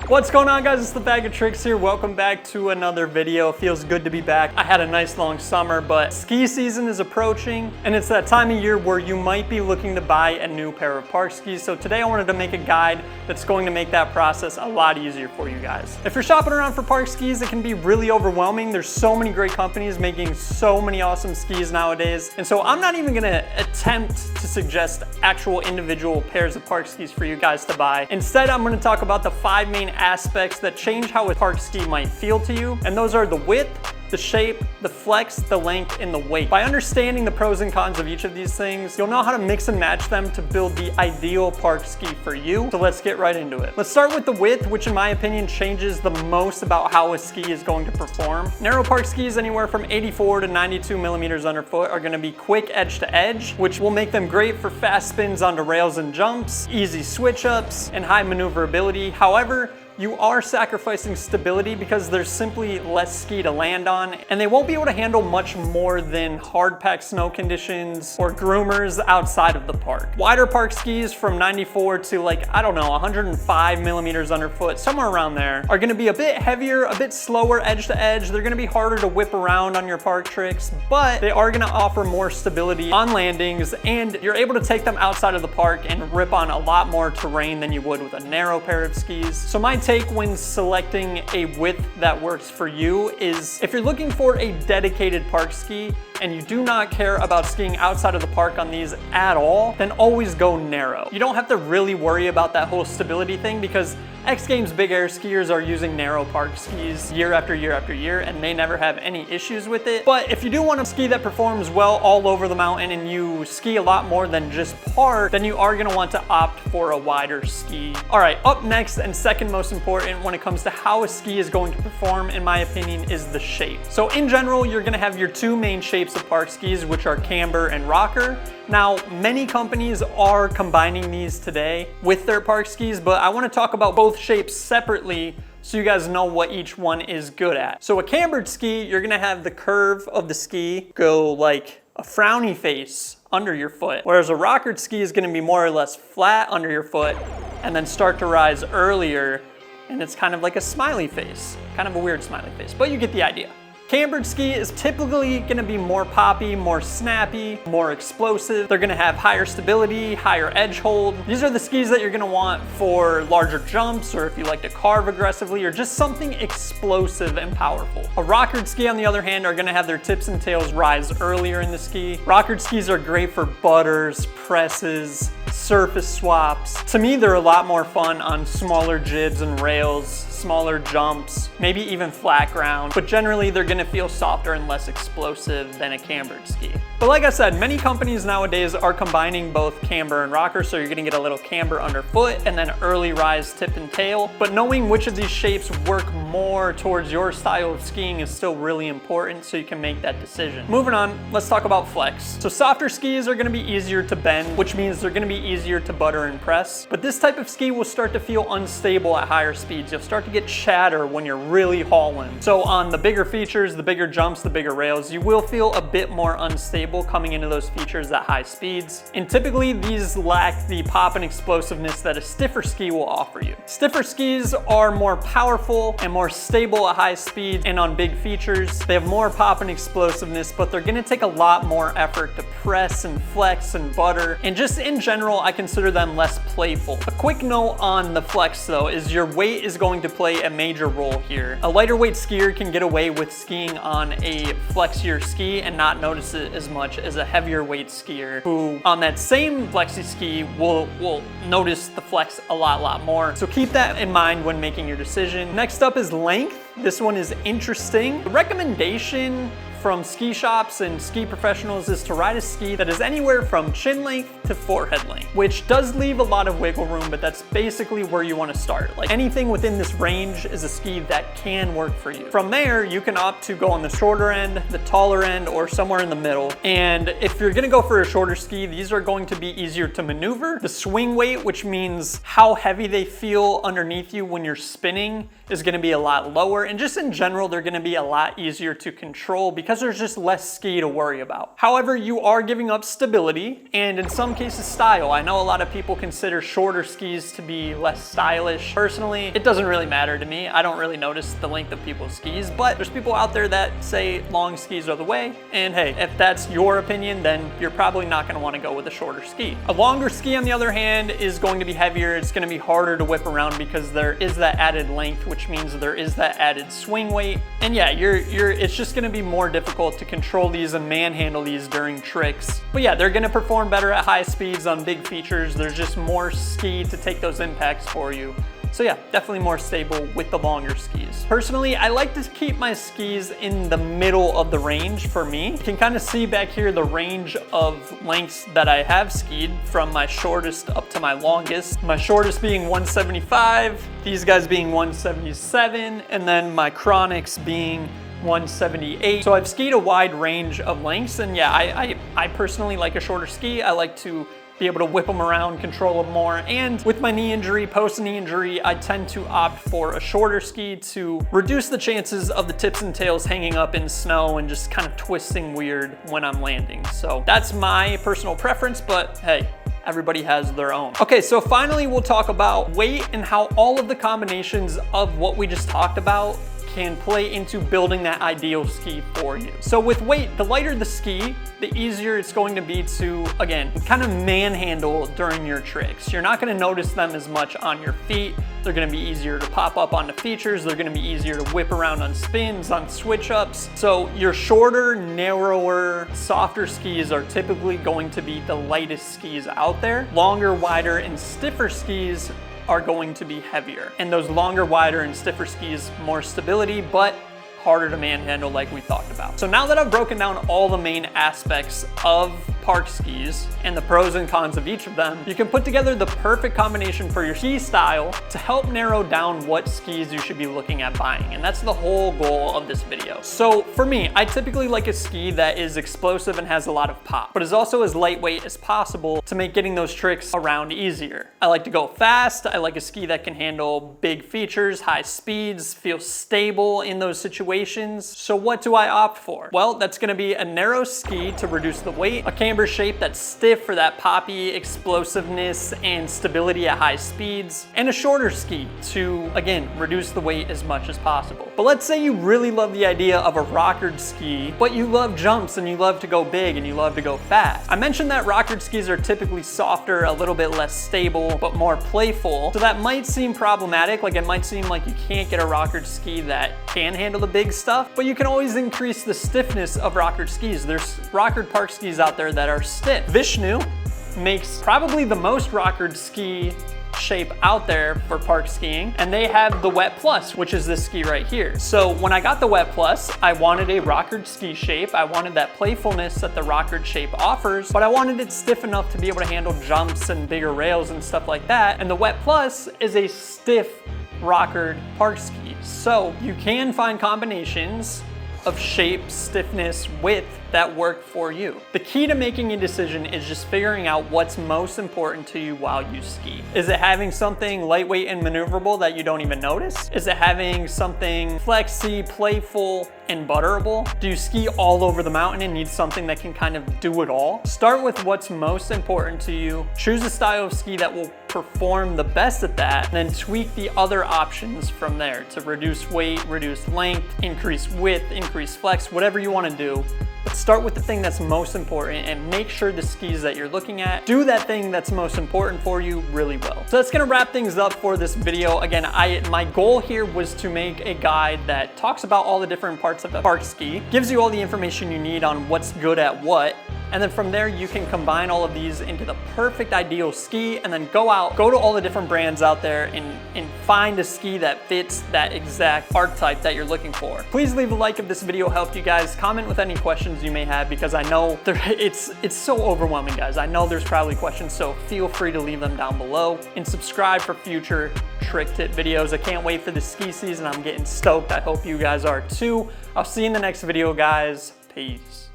What's going on, guys? It's the Bag of Tricks here. Welcome back to another video. It feels good to be back. I had a nice long summer, but ski season is approaching, and it's that time of year where you might be looking to buy a new pair of park skis. So today I wanted to make a guide that's going to make that process a lot easier for you guys. If you're shopping around for park skis, it can be really overwhelming. There's so many great companies making so many awesome skis nowadays. And so I'm not even gonna attempt to suggest actual individual pairs of park skis for you guys to buy. Instead, I'm gonna talk about the 5 main aspects that change how a park ski might feel to you. And those are the width, the shape, the flex, the length, and the weight. By understanding the pros and cons of each of these things, you'll know how to mix and match them to build the ideal park ski for you. So let's get right into it. Let's start with the width, which in my opinion changes the most about how a ski is going to perform. Narrow park skis anywhere from 84 to 92 millimeters underfoot are gonna be quick edge to edge, which will make them great for fast spins onto rails and jumps, easy switch ups, and high maneuverability. However, you are sacrificing stability because there's simply less ski to land on, and they won't be able to handle much more than hard packed snow conditions or groomers outside of the park. Wider park skis from 94 to 105 millimeters underfoot, somewhere around there, are gonna be a bit heavier, a bit slower edge to edge. They're gonna be harder to whip around on your park tricks, but they are gonna offer more stability on landings, and you're able to take them outside of the park and rip on a lot more terrain than you would with a narrow pair of skis. So my take when selecting a width that works for you is, if you're looking for a dedicated park ski and you do not care about skiing outside of the park on these at all, then always go narrow. You don't have to really worry about that whole stability thing because X Games big air skiers are using narrow park skis year after year after year, and they never have any issues with it. But if you do want a ski that performs well all over the mountain and you ski a lot more than just park, then you are gonna want to opt for a wider ski. All right, up next and second most important when it comes to how a ski is going to perform, in my opinion, is the shape. So in general, you're gonna have your 2 main shapes of park skis, which are camber and rocker. Now, many companies are combining these today with their park skis, but I wanna talk about both shapes separately so you guys know what each one is good at. So a cambered ski, you're gonna have the curve of the ski go like a frowny face under your foot, whereas a rockered ski is gonna be more or less flat under your foot and then start to rise earlier, and it's kind of like a smiley face, kind of a weird smiley face, but you get the idea. Cambered ski is typically gonna be more poppy, more snappy, more explosive. They're gonna have higher stability, higher edge hold. These are the skis that you're gonna want for larger jumps, or if you like to carve aggressively, or just something explosive and powerful. A rockered ski, on the other hand, are gonna have their tips and tails rise earlier in the ski. Rockered skis are great for butters, presses, surface swaps. To me, they're a lot more fun on smaller jibs and rails, smaller jumps, maybe even flat ground, but generally they're gonna feel softer and less explosive than a cambered ski. But like I said, many companies nowadays are combining both camber and rocker, so you're gonna get a little camber underfoot and then early rise tip and tail. But knowing which of these shapes work more towards your style of skiing is still really important, so you can make that decision. Moving on, let's talk about flex. So softer skis are gonna be easier to bend, which means they're gonna be easier to butter and press. But this type of ski will start to feel unstable at higher speeds. You'll start to get chatter when you're really hauling. So on the bigger features, the bigger jumps, the bigger rails, you will feel a bit more unstable coming into those features at high speeds. And typically these lack the pop and explosiveness that a stiffer ski will offer you. Stiffer skis are more powerful and more stable at high speeds and on big features. They have more pop and explosiveness, but they're gonna take a lot more effort to press and flex and butter. And just in general, I consider them less playful. A quick note on the flex though is your weight is going to play a major role here. A lighter weight skier can get away with skiing on a flexier ski and not notice it as much as a heavier weight skier who on that same flexi ski will notice the flex a lot more. So keep that in mind when making your decision. Next up is length. This one is interesting. The recommendation from ski shops and ski professionals is to ride a ski that is anywhere from chin length to forehead length, which does leave a lot of wiggle room, but that's basically where you want to start. Like anything within this range is a ski that can work for you. From there, you can opt to go on the shorter end, the taller end, or somewhere in the middle. And if you're gonna go for a shorter ski, these are going to be easier to maneuver. The swing weight, which means how heavy they feel underneath you when you're spinning, is gonna be a lot lower and just in general, they're gonna be a lot easier to control because there's just less ski to worry about. However, you are giving up stability and in some cases style. I know a lot of people consider shorter skis to be less stylish. Personally, it doesn't really matter to me. I don't really notice the length of people's skis, but there's people out there that say long skis are the way. And hey, if that's your opinion, then you're probably not gonna wanna go with a shorter ski. A longer ski, on the other hand, is going to be heavier. It's gonna be harder to whip around because there is that added length, which means there is that added swing weight. And yeah, it's just gonna be more difficult to control these and manhandle these during tricks. But yeah, they're gonna perform better at high speeds on big features. There's just more ski to take those impacts for you. So yeah, definitely more stable with the longer skis. Personally, I like to keep my skis in the middle of the range for me. You can kind of see back here the range of lengths that I have skied from my shortest up to my longest. My shortest being 175, these guys being 177, and then my chronics being 178. So I've skied a wide range of lengths, and yeah, I personally like a shorter ski. I like to be able to whip them around, control them more. And with my knee injury, post-knee injury, I tend to opt for a shorter ski to reduce the chances of the tips and tails hanging up in snow and just kind of twisting weird when I'm landing. So that's my personal preference, but hey, everybody has their own. Okay, so finally we'll talk about weight and how all of the combinations of what we just talked about can play into building that ideal ski for you. So with weight, the lighter the ski, the easier it's going to be to, again, kind of manhandle during your tricks. You're not gonna notice them as much on your feet. They're gonna be easier to pop up onto features. They're gonna be easier to whip around on spins, on switch ups. So your shorter, narrower, softer skis are typically going to be the lightest skis out there. Longer, wider, and stiffer skis are going to be heavier. And those longer, wider, and stiffer skis, more stability, but harder to manhandle like we talked about. So now that I've broken down all the main aspects of park skis and the pros and cons of each of them, you can put together the perfect combination for your ski style to help narrow down what skis you should be looking at buying. And that's the whole goal of this video. So for me, I typically like a ski that is explosive and has a lot of pop, but is also as lightweight as possible to make getting those tricks around easier. I like to go fast. I like a ski that can handle big features, high speeds, feel stable in those situations. So what do I opt for? Well, that's gonna be a narrow ski to reduce the weight, a camber shape that's stiff for that poppy explosiveness and stability at high speeds, and a shorter ski to, again, reduce the weight as much as possible. But let's say you really love the idea of a rockered ski, but you love jumps and you love to go big and you love to go fast. I mentioned that rockered skis are typically softer, a little bit less stable, but more playful. So that might seem problematic, like it might seem like you can't get a rockered ski that can handle the big stuff, but you can always increase the stiffness of rockered skis. There's rockered park skis out there that are stiff. Vishnu makes probably the most rockered ski shape out there for park skiing, and they have the Wet Plus, which is this ski right here. So when I got the Wet Plus, I wanted a rockered ski shape. I wanted that playfulness that the rockered shape offers, but I wanted it stiff enough to be able to handle jumps and bigger rails and stuff like that. And the Wet Plus is a stiff rockered park ski. So you can find combinations of shape, stiffness, width that work for you. The key to making a decision is just figuring out what's most important to you while you ski. Is it having something lightweight and maneuverable that you don't even notice? Is it having something flexy, playful, and butterable? Do you ski all over the mountain and need something that can kind of do it all? Start with what's most important to you. Choose a style of ski that will perform the best at that, and then tweak the other options from there to reduce weight, reduce length, increase width, increase flex, whatever you want to do. But start with the thing that's most important and make sure the skis that you're looking at do that thing that's most important for you really well. So that's gonna wrap things up for this video. Again, my goal here was to make a guide that talks about all the different parts of a park ski, gives you all the information you need on what's good at what, and then from there you can combine all of these into the perfect ideal ski, and then go to all the different brands out there and find a ski that fits that exact archetype that you're looking for. Please leave a like if this video helped you guys. Comment with any questions you may have, because I know it's so overwhelming, guys. I know there's probably questions, so feel free to leave them down below, and subscribe for future trick tip videos. I can't wait for the ski season. I'm getting stoked. I hope you guys are too. I'll see you in the next video, guys. Peace.